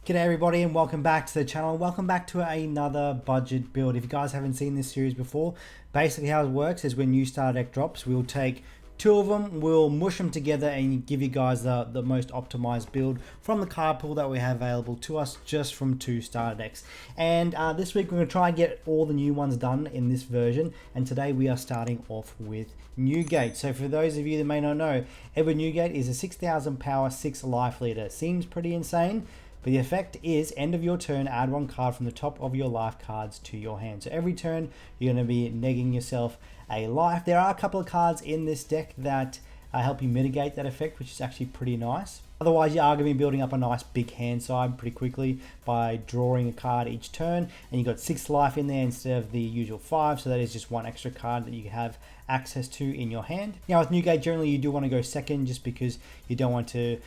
G'day everybody and welcome back to the channel. Welcome back to another budget build. If you guys haven't seen this series before, basically how it works is when new starter deck drops, we'll take two of them, we'll mush them together and give you guys the most optimized build from the card pool that we have available to us just from two starter decks. And this week we're going to try and get all the new ones done in this version, and today we are starting off with Newgate. So for those of you that may not know, Edward Newgate is a 6,000 power 6 life leader. Seems pretty insane. But the effect is, end of your turn, add one card from the top of your life cards to your hand. So every turn, you're going to be negging yourself a life. There are a couple of cards in this deck that help you mitigate that effect, which is actually pretty nice. Otherwise, you are going to be building up a nice big hand side pretty quickly by drawing a card each turn. And you've got 6 life in there instead of the usual 5. So that is just one extra card that you have access to in your hand. Now with Newgate, generally you do want to go second just because you don't want to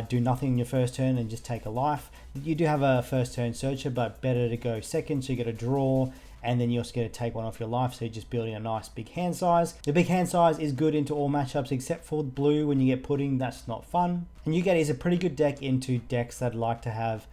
do nothing in your first turn and just take a life. You do have a first turn searcher, but better to go second, so you get a draw and then you're also going to take one off your life, so you're just building a nice big hand size. The big hand size is good into all matchups except for blue. When you get pudding, that's not fun. And Newgate is a pretty good deck into decks that like to have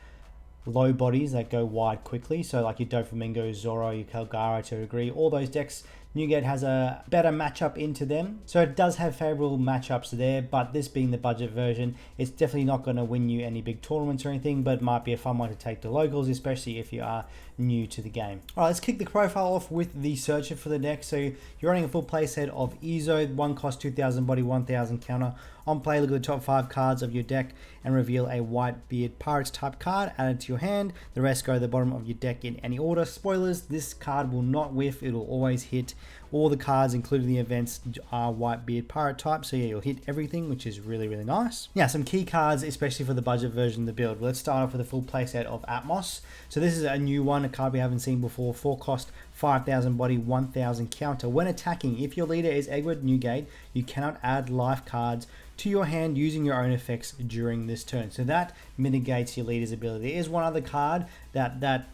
low bodies that go wide quickly, so like your Doflamingo, Zoro, your Kalgara to a degree, all those decks, Newgate has a better matchup into them. So it does have favorable matchups there, but this being the budget version, it's definitely not going to win you any big tournaments or anything, but it might be a fun one to take to locals, especially if you are new to the game. All right, let's kick the profile off with the searcher for the deck. So you're running a full play set of Ezo, one cost 2,000 body, 1,000 counter. On play, look at the top 5 cards of your deck and reveal a Whitebeard Pirates type card, add it to your hand. The rest go to the bottom of your deck in any order. Spoilers, this card will not whiff, it will always hit. All the cards, including the events, are Whitebeard Pirate type, so yeah, you'll hit everything, which is really, really nice. Yeah, some key cards, especially for the budget version of the build. Let's start off with a full playset of Atmos. So this is a new one, a card we haven't seen before. 4 cost, 5,000 body, 1,000 counter. When attacking, if your leader is Edward Newgate, you cannot add life cards to your hand using your own effects during this turn. So that mitigates your leader's ability. There is one other card that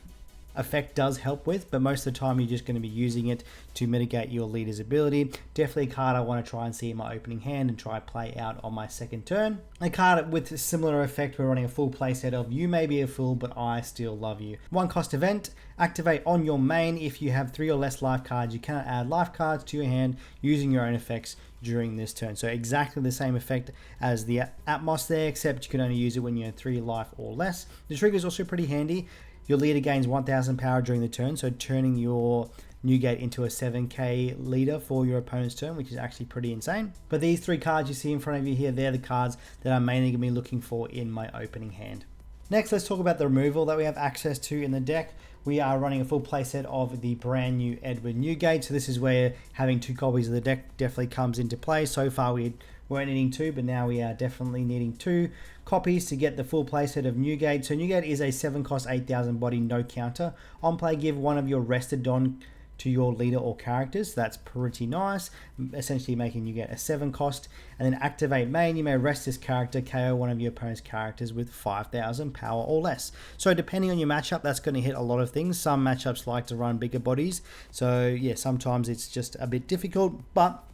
effect does help with, but most of the time you're just going to be using it to mitigate your leader's ability. Definitely a card I want to try and see in my opening hand and try play out on my second turn. A card with a similar effect, we're running a full playset of You May Be a Fool, But I Still Love You. 1 cost event, activate on your main. If you have 3 or less life cards, you cannot add life cards to your hand using your own effects during this turn. So exactly the same effect as the Atmos there, except you can only use it when you have 3 life or less. The trigger is also pretty handy. Your leader gains 1,000 power during the turn, so turning your Newgate into a 7k leader for your opponent's turn, which is actually pretty insane. But these 3 cards you see in front of you here, they're the cards that I'm mainly going to be looking for in my opening hand. Next, let's talk about the removal that we have access to in the deck. We are running a full playset of the brand new Edward Newgate, so this is where having 2 copies of the deck definitely comes into play. So far we weren't needing 2, but now we are definitely needing 2 copies to get the full playset of Newgate. So Newgate is a 7 cost, 8,000 body, no counter. On play, give one of your rested Don to your leader or characters. That's pretty nice, essentially making you get a 7 cost. And then activate main, you may rest this character, KO one of your opponent's characters with 5,000 power or less. So depending on your matchup, that's going to hit a lot of things. Some matchups like to run bigger bodies, so yeah, sometimes it's just a bit difficult, but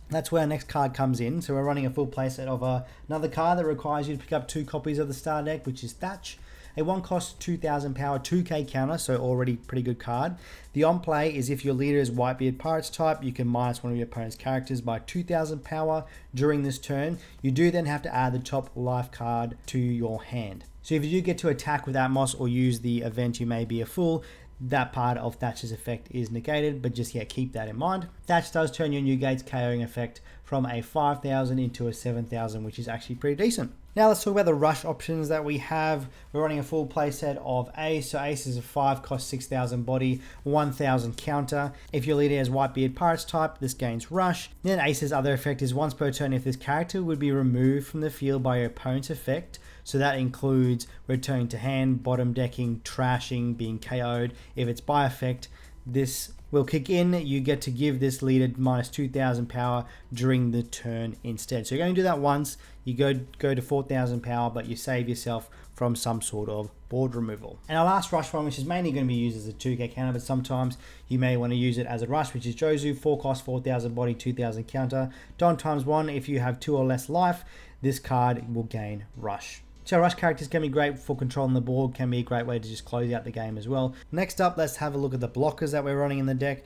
that's where our next card comes in. So we're running a full playset of another card that requires you to pick up 2 copies of the star deck, which is Thatch. A 1 cost, 2,000 power, 2k counter, so already pretty good card. The on play is if your leader is Whitebeard Pirates type, you can minus one of your opponent's characters by 2,000 power during this turn. You do then have to add the top life card to your hand. So if you do get to attack with Atmos or use the event You May Be a Fool, that part of Thatch's effect is negated, but just keep that in mind. Thatch does turn your Newgate's KOing effect from a 5,000 into a 7,000, which is actually pretty decent. Now let's talk about the rush options that we have. We're running a full playset of Ace. So Ace is a 5 cost, 6,000 body, 1,000 counter. If your leader has Whitebeard Pirates type, this gains rush. Then Ace's other effect is once per turn if this character would be removed from the field by your opponent's effect. So that includes returning to hand, bottom decking, trashing, being KO'd. If it's by effect, this will kick in. You get to give this leader minus 2,000 power during the turn instead. So you're going to do that once. You go to 4,000 power, but you save yourself from some sort of board removal. And our last rush one, which is mainly going to be used as a 2k counter, but sometimes you may want to use it as a rush, which is Jozu, 4 cost, 4,000 body, 2,000 counter. Don times 1, if you have 2 or less life, this card will gain rush. So rush characters can be great for controlling the board, can be a great way to just close out the game as well. Next up, let's have a look at the blockers that we're running in the deck.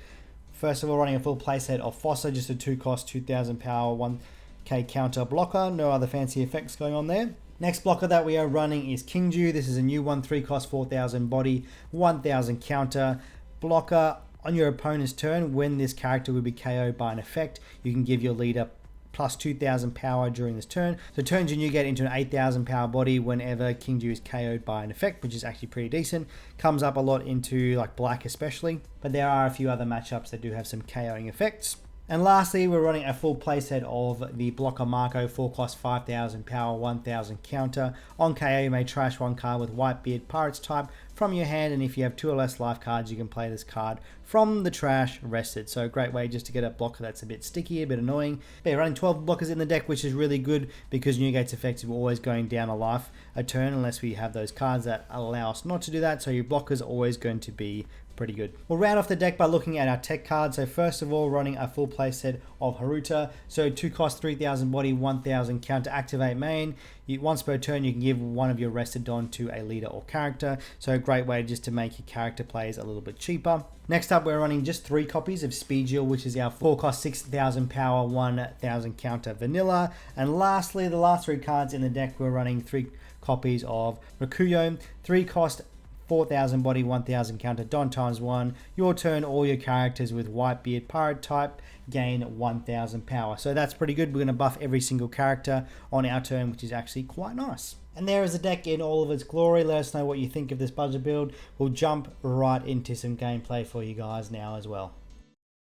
First of all, running a full playset of Fossa, just a 2-cost, 2000 power, 1k counter blocker. No other fancy effects going on there. Next blocker that we are running is Kingju. This is a new one, 3-cost, 4000 body, 1000 counter blocker. On your opponent's turn, when this character will be KO'd by an effect, you can give your leader plus 2000 power during this turn. So turns your Newgate into an 8000 power body whenever Kingju is KO'd by an effect, which is actually pretty decent. Comes up a lot into like black especially, but there are a few other matchups that do have some KOing effects. And lastly, we're running a full playset of the blocker Marco, 4-cost, 5000 power, 1000 counter. On KO, you may trash one card with Whitebeard Pirates type from your hand, and if you have 2 or less life cards, you can play this card from the trash rested. So a great way just to get a blocker that's a bit sticky, a bit annoying. But you're running 12 blockers in the deck, which is really good because Newgate's effective always going down a life a turn unless we have those cards that allow us not to do that. So your blockers are always going to be pretty good. We'll round off the deck by looking at our tech cards. So first of all, running a full playset of Haruta. So 2-cost, 3000 body, 1000 counter, activate main. Once per turn, you can give one of your rested Don to a leader or character. So a great way just to make your character plays a little bit cheaper. Next up, we're running just 3 copies of Speedgil, which is our 4-cost, 6000 power, 1000 counter vanilla. And lastly, the last 3 cards in the deck, we're running 3 copies of Rakuyo, 3-cost, 4000 body, 1000 counter, Don ×1. Your turn, all your characters with Whitebeard Pirate type gain 1000 power. So that's pretty good. We're going to buff every single character on our turn, which is actually quite nice. And there is the deck in all of its glory. Let us know what you think of this budget build. We'll jump right into some gameplay for you guys now as well.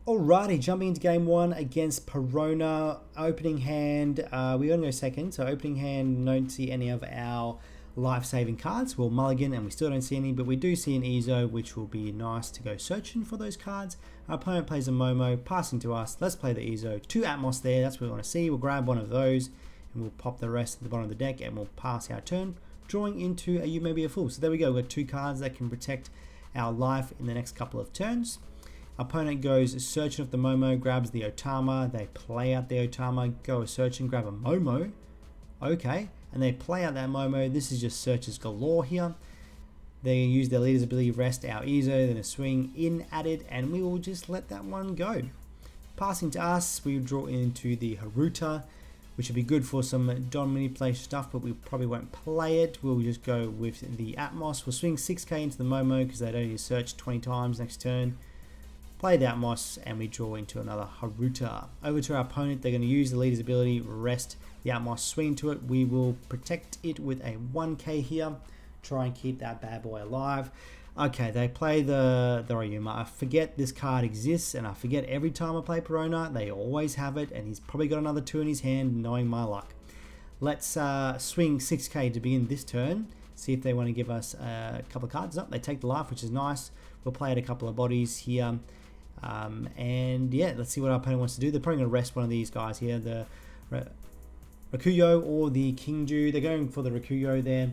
Alrighty, jumping into game 1 against Perona. Opening hand, we're going to go second. So opening hand, don't see any of our life-saving cards. We'll mulligan and we still don't see any, but we do see an Ezo, which will be nice to go searching for those cards. Our opponent plays a Momo, passing to us. Let's play the Ezo. 2 Atmos there, that's what we want to see. We'll grab one of those and we'll pop the rest at the bottom of the deck and we'll pass our turn, drawing into a You May Be a Fool. So there we go, we've got 2 cards that can protect our life in the next couple of turns. Our opponent goes searching of the Momo, grabs the Otama, they play out the Otama, go searching, grab a Momo. Okay. And they play out that Momo. This is just searches galore here. They use their leader's ability, rest our Ezo, then a swing in at it, and we will just let that one go. Passing to us, we draw into the Haruta, which would be good for some Don manipulation stuff, but we probably won't play it. We'll just go with the Atmos. We'll swing 6k into the Momo because they'd only search 20 times next turn. Play the Atmos, and we draw into another Haruta. Over to our opponent, they're going to use the leader's ability, rest the Atmos, swing to it. We will protect it with a 1k here. Try and keep that bad boy alive. Okay, they play the Ryuma. I forget this card exists, and I forget every time I play Perona, they always have it, and he's probably got another 2 in his hand, knowing my luck. Let's swing 6k to begin this turn. See if they want to give us a couple of cards. They take the life, which is nice. We'll play out a couple of bodies here. And yeah, let's see what our opponent wants to do. They're probably going to rest one of these guys here, the Rakuyo or the Kingju. They're going for the Rakuyo there.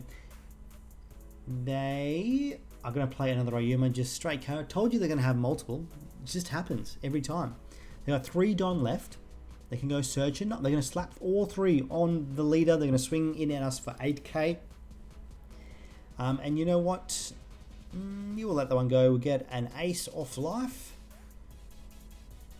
They are going to play another Ryuma, just straight KO. Told you they're going to have multiple. It just happens every time. They got 3 Don left. They can go searching. They're going to slap all 3 on the leader. They're going to swing in at us for 8k. And you know what? You will let that one go. We'll get an ace off life.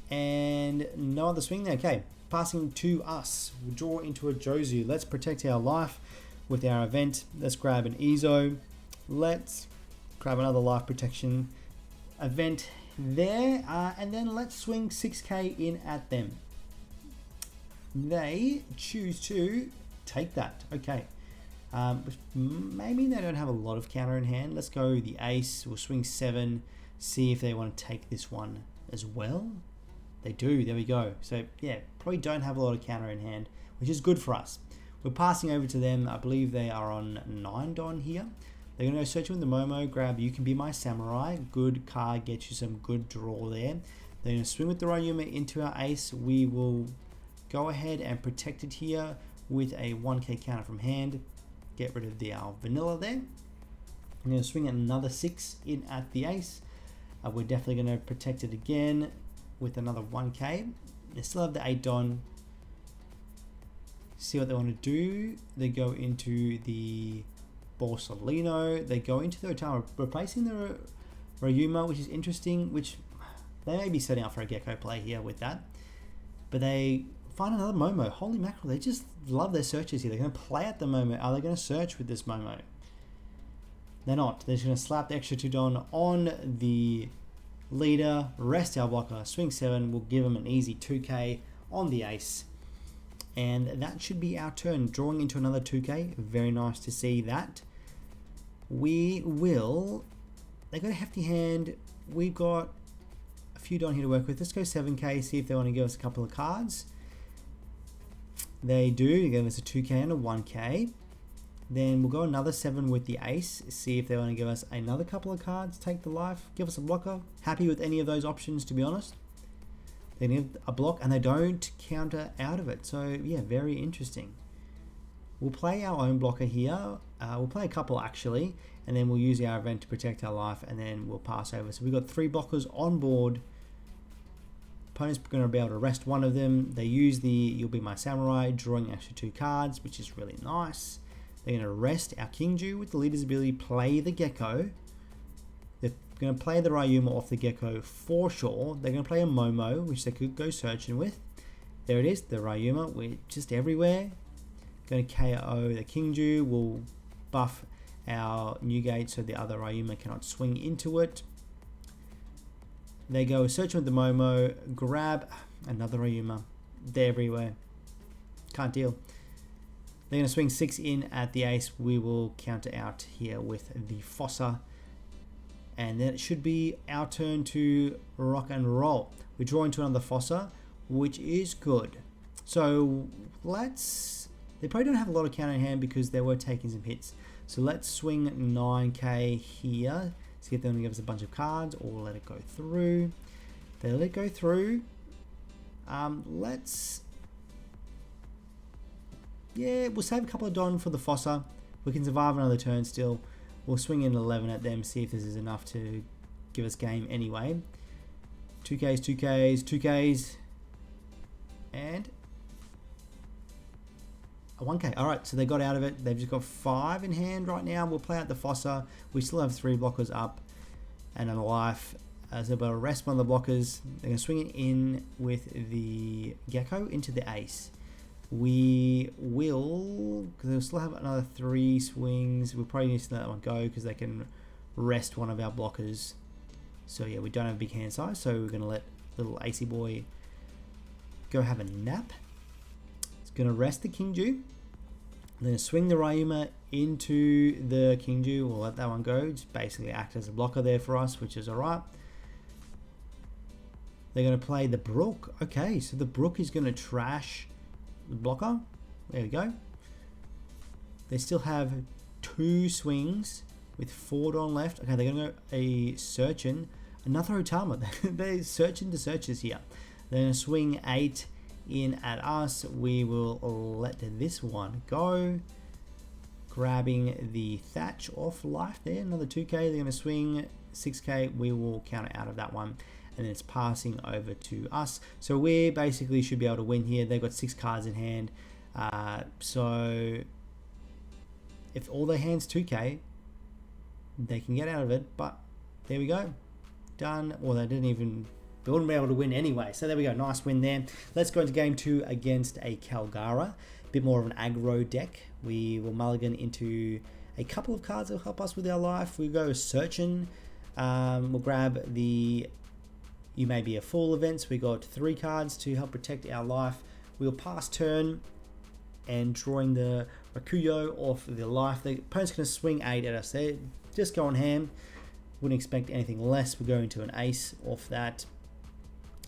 And no other swing there. Okay, passing to us. We'll draw into a Jozu. Let's protect our life with our event. Let's grab an Ezo. Let's grab another life protection event there. And then let's swing 6k in at them. They choose to take that. Okay. Maybe they don't have a lot of counter in hand. Let's go the ace. We'll swing 7. See if they want to take this one as well. They do, there we go. So yeah, probably don't have a lot of counter in hand, which is good for us. We're passing over to them. I believe they are on 9 Don here. They're going to go search with the Momo, grab You Can Be My Samurai. Good card, gets you some good draw there. They're going to swing with the Ryuma into our ace. We will go ahead and protect it here with a 1k counter from hand. Get rid of our vanilla there. I'm going to swing another 6 in at the ace. We're definitely going to protect it again with another 1k. They still have the 8 Don. see what they want to do. They go into the Borsalino. They go into the Otama, replacing the Ryuma, which is interesting, which they may be setting up for a Gecko play here with that. But they find another Momo. Holy mackerel, they just love their searches here. They're going to play at the Momo. Are they going to search with this Momo? They're not. They're just going to slap the extra 2 Don on the leader, rest our blocker, swing 7. We'll give them an easy 2k on the ace. And that should be our turn. Drawing into another 2k. Very nice to see that. We will... They got a hefty hand. We've got a few Don here to work with. Let's go 7k, see if they want to give us a couple of cards. They do. They give us a 2k and a 1k. Then we'll go another 7 with the ace. See if they want to give us another couple of cards. Take the life. Give us a blocker. Happy with any of those options, to be honest. They need a block and they don't counter out of it. So yeah, very interesting. We'll play our own blocker here. We'll play a couple actually, and then we'll use our event to protect our life, and then we'll pass over. So we've got 3 blockers on board. Opponent's going to be able to rest one of them. They use the You'll Be My Samurai, drawing extra 2 cards, which is really nice. They're going to rest our Kingju with the leader's ability, play the Gecko. They're going to play the Ryuma off the Gecko for sure. They're going to play a Momo, which they could go searching with. There it is, the Ryuma. We're just everywhere. Going to KO the Kingju. We'll buff our Newgate so the other Ryuma cannot swing into it. They go searching with the Momo, grab another Ryuma. They're everywhere. Can't deal. They're going to swing 6 in at the ace. We will counter out here with the Fossa. And then it should be our turn to rock and roll. We draw into another Fossa, which is good. So let's... They probably don't have a lot of counter in hand because they were taking some hits. So let's swing 9k here. See if they want to give us a bunch of cards or let it go through. They let it go through. Yeah, we'll save a couple of Don for the Fossa. We can survive another turn still. We'll swing in 11 at them, see if this is enough to give us game anyway. 2Ks, 2Ks, 2Ks. And a 1k. Alright, so they got out of it. They've just got 5 in hand right now. We'll play out the Fossa. We still have 3 blockers up and a life. So they'll rest one of the blockers. They're going to swing it in with the Gecko into the ace. We will, because they'll still have another 3 swings. We'll probably need to let that one go because they can rest one of our blockers. So yeah, we don't have a big hand size, so we're going to let little AC boy go have a nap. It's going to rest the Kingju. Then swing the Ryuma into the Kingju. We'll let that one go. Just basically act as a blocker there for us, which is alright. They're going to play the Brook. Okay, so the Brook is going to trash the blocker. There we go. They still have 2 swings with 4 Don left. Okay, they're going to go a Searchin. Another Otama. They're searching the searches here. They're going to swing 8 in at us. We will let this one go. Grabbing the Thatch off life there. Another 2k. They're going to swing 6k. We will counter out of that one. And then it's passing over to us. So we basically should be able to win here. They've got 6 cards in hand. So if all their hands 2k, they can get out of it. But there we go. Done. Well, they wouldn't be able to win anyway. So there we go. Nice win there. Let's go into game 2 against a Kalgara. A bit more of an aggro deck. We will mulligan into a couple of cards that will help us with our life. We go Searchin. We'll grab the You May Be a Fool events. We got 3 cards to help protect our life. We'll pass turn and drawing the Rakuyo off the life. The opponent's going to swing 8 at us there. Just going ham. Wouldn't expect anything less. We're going to an ace off that.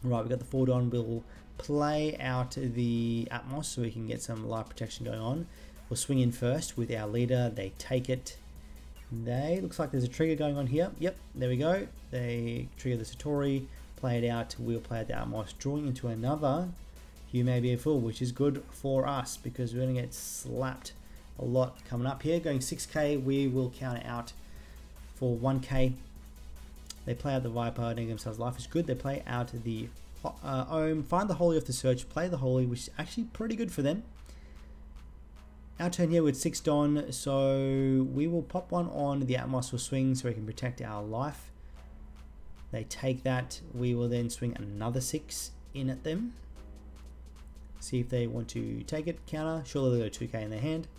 Right, we've got the 4 Don. We'll play out the Atmos so we can get some life protection going on. We'll swing in first with our leader. They take it. Looks like there's a trigger going on here. Yep, there we go. They trigger the Satori. Play it out. We'll play the Atmos, drawing into another You May Be a Fool, which is good for us because we're going to get slapped a lot coming up here. Going 6k, we will counter out for 1k. They play out the Viper, earning themselves life is good. They play out the Ohm, find the Holy off the search, play the Holy, which is actually pretty good for them. Our turn here with 6 Don, so we will pop one on the Atmos will swing so we can protect our life. They take that, we will then swing another 6 in at them. See if they want to take it, counter. Surely they've got a 2k in their hand.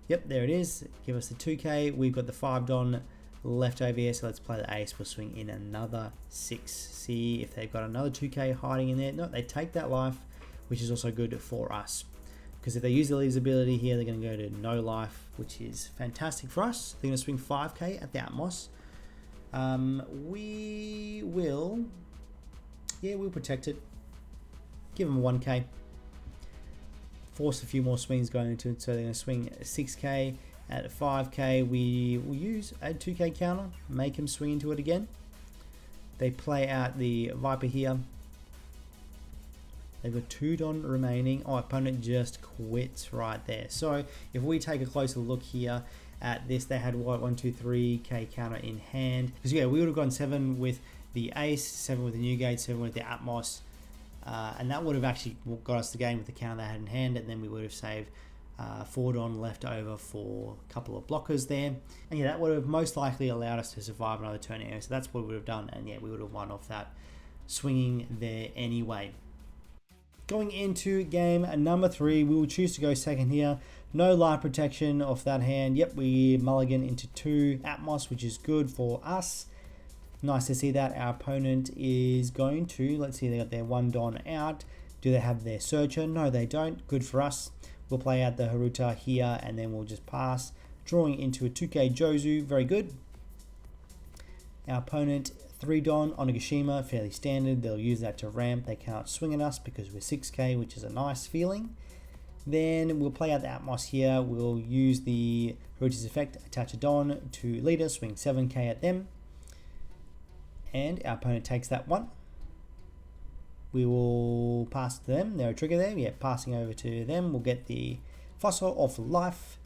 Yep, there it is. Give us the 2k. We've got the 5 Don left over here, so let's play the ace. We'll swing in another 6. See if they've got another 2k hiding in there. No, they take that life, which is also good for us. Because if they use the leader's ability here, they're going to go to no life, which is fantastic for us. They're going to swing 5k at the Atmos. We will, we'll protect it. Give them 1k. Force a few more swings going into it, so they're going to swing 6k at 5k. We will use a 2k counter, make him swing into it again. They play out the Viper here. They've got 2 Don remaining. Oh, opponent just quits right there. So if we take a closer look here at this, they had what, 1, 2, 3k counter in hand. Because yeah, we would have gone 7 with the ace, 7 with the Newgate, 7 with the Atmos. And that would have actually got us the game with the counter they had in hand, and then we would have saved 4 Don left over for a couple of blockers there. And yeah, that would have most likely allowed us to survive another turn here. So that's what we would have done, and yeah, we would have won off that swinging there anyway. Going into game number 3, we will choose to go second here. No life protection off that hand. Yep, we mulligan into 2 Atmos, which is good for us. Nice to see that. Our opponent is going to, let's see, they got their 1 Don out. Do they have their Searcher? No, they don't. Good for us. We'll play out the Haruta here, and then we'll just pass. Drawing into a 2k Jozu, very good. Our opponent, 3 Don Onigashima, fairly standard. They'll use that to ramp. They cannot swing at us because we're 6k, which is a nice feeling. Then we'll play out the Atmos here. We'll use the Haruta's effect, attach a Don to leader, swing 7k at them. And our opponent takes that one. We will pass to them. They're a trigger there. Yeah, passing over to them. We'll get the fossil off life.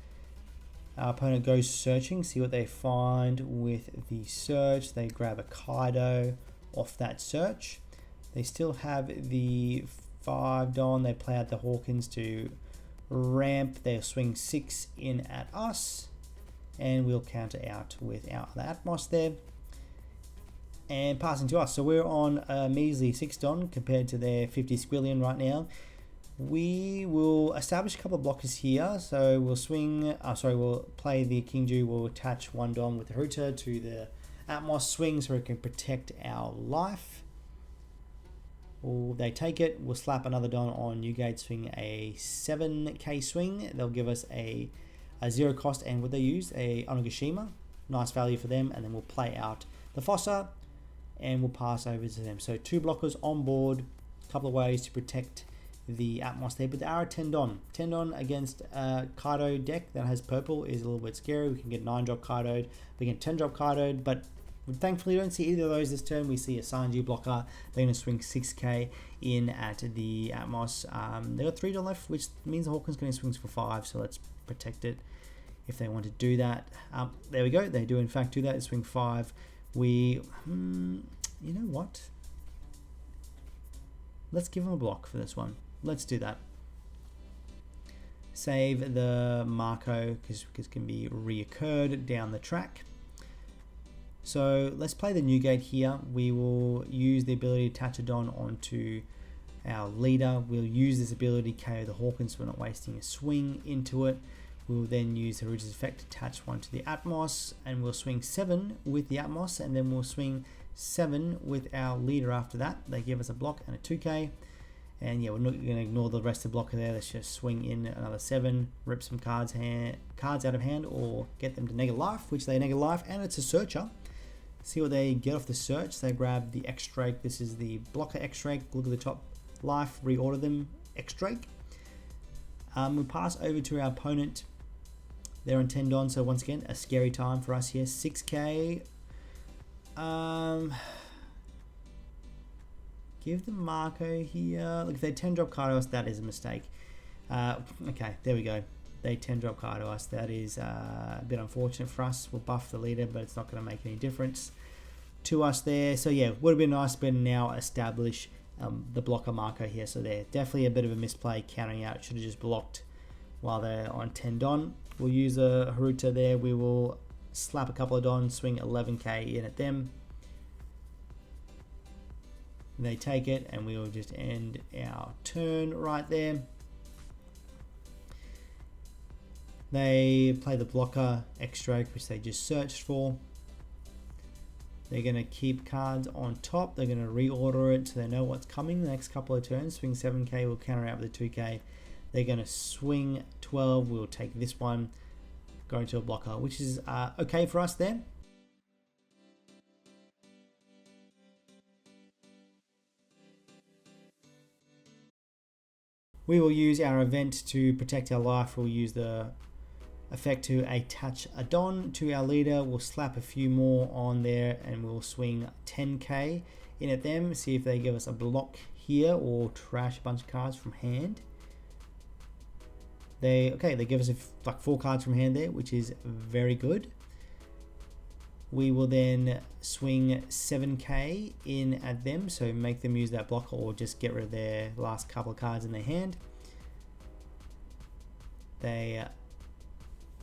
Our opponent goes searching, see what they find with the search. They grab a Kaido off that search. They still have the 5 Don. They play out the Hawkins to ramp. They'll swing 6 in at us. And we'll counter out with our other Atmos there. And passing to us. So we're on a measly 6 Don compared to their 50 squillion right now. We will establish a couple of blockers here. So we'll swing, we'll play the King Ju. We'll attach 1 Don with the Haruta to the Atmos swing so we can protect our life. They take it. We'll slap another Don on Newgate, swing a 7k swing. They'll give us a 0 cost, and what they use, a Onigashima. Nice value for them. And then we'll play out the Fossa, and we'll pass over to them. So 2 blockers on board, a couple of ways to protect the Atmos there, but they are a 10 Don. 10 Don against a Kaido deck that has purple is a little bit scary. We can get 9 drop Kaidoed, we can 10 drop Kaidoed, but we thankfully don't see either of those this turn. We see a Sanji blocker. They're going to swing 6k in at the Atmos. They've got 3 Don left, which means the Hawkins going to swing for 5, so let's protect it if they want to do that. There we go, they do in fact do that. They swing 5. We, you know what? Let's give them a block for this one. Let's do that. Save the Marco because it can be reoccurred down the track. So let's play the Newgate here. We will use the ability to attach a Don onto our leader. We'll use this ability to KO the Hawkins so we're not wasting a swing into it. We'll then use Haruta's effect, attach 1 to the Atmos, and we'll swing 7 with the Atmos, and then we'll swing 7 with our leader after that. They give us a block and a 2k. And yeah, we're not going to ignore the rest of the blocker there. Let's just swing in another 7, rip some cards out of hand, or get them to negative life, which they negative life, and it's a searcher. See what they get off the search. They grab the X-Drake. This is the blocker X-Drake. Look at the top life, reorder them X-Drake. We pass over to our opponent. They're on 10 Don, so once again, a scary time for us here. 6k. Give the Marco here. Look, if they 10 drop card to us, that is a mistake. Okay, there we go. They 10 drop card to us. That is a bit unfortunate for us. We'll buff the leader, but it's not going to make any difference to us there. So yeah, would have been nice to now establish the blocker Marco here. So there, definitely a bit of a misplay countering out. Should have just blocked while they're on 10 Don. We'll use a Haruta there. We will slap a couple of Don, swing 11k in at them. They take it, and we will just end our turn right there. They play the blocker X-Stroke, which they just searched for. They're going to keep cards on top. They're going to reorder it so they know what's coming the next couple of turns. Swing 7k, we'll counter out with a 2k. They're going to swing 12. We'll take this one, go into a blocker, which is okay for us there. We will use our event to protect our life. We'll use the effect to attach a Don to our leader. We'll slap a few more on there and we'll swing 10k in at them. See if they give us a block here or trash a bunch of cards from hand. They give us like 4 cards from hand there, which is very good. We will then swing 7k in at them, so make them use that blocker or just get rid of their last couple of cards in their hand. They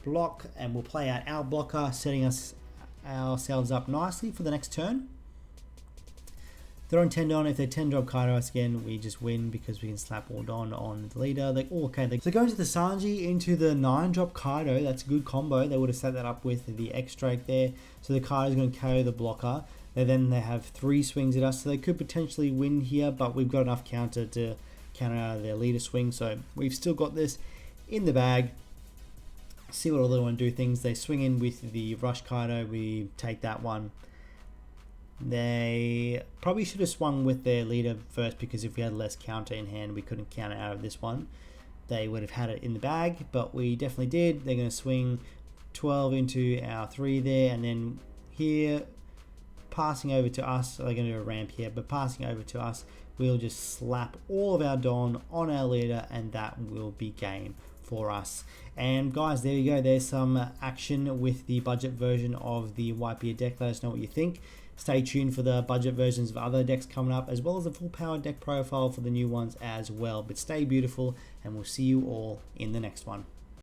block, and we'll play out our blocker, setting ourselves up nicely for the next turn. They're on 10 Don. If they 10 drop Kaido us again, we just win because we can slap all Don on the leader. So going to the Sanji into the 9 drop Kaido, that's a good combo. They would have set that up with the X-Strike there. So the Kaido is going to KO the blocker. Then they have 3 swings at us, so they could potentially win here, but we've got enough counter to counter out of their leader swing. So we've still got this in the bag. See what all they want to do things. They swing in with the Rush Kaido. We take that one. They probably should have swung with their leader first, because if we had less counter in hand, we couldn't counter out of this one. They would have had it in the bag, but we definitely did. They're going to swing 12 into our 3 there, and then here, passing over to us. They're going to do a ramp here, but passing over to us, we'll just slap all of our Don on our leader, and that will be game for us. And guys, there you go. There's some action with the budget version of the Whitebeard deck. Let us know what you think. Stay tuned for the budget versions of other decks coming up, as well as the full power deck profile for the new ones as well. But stay beautiful, and we'll see you all in the next one.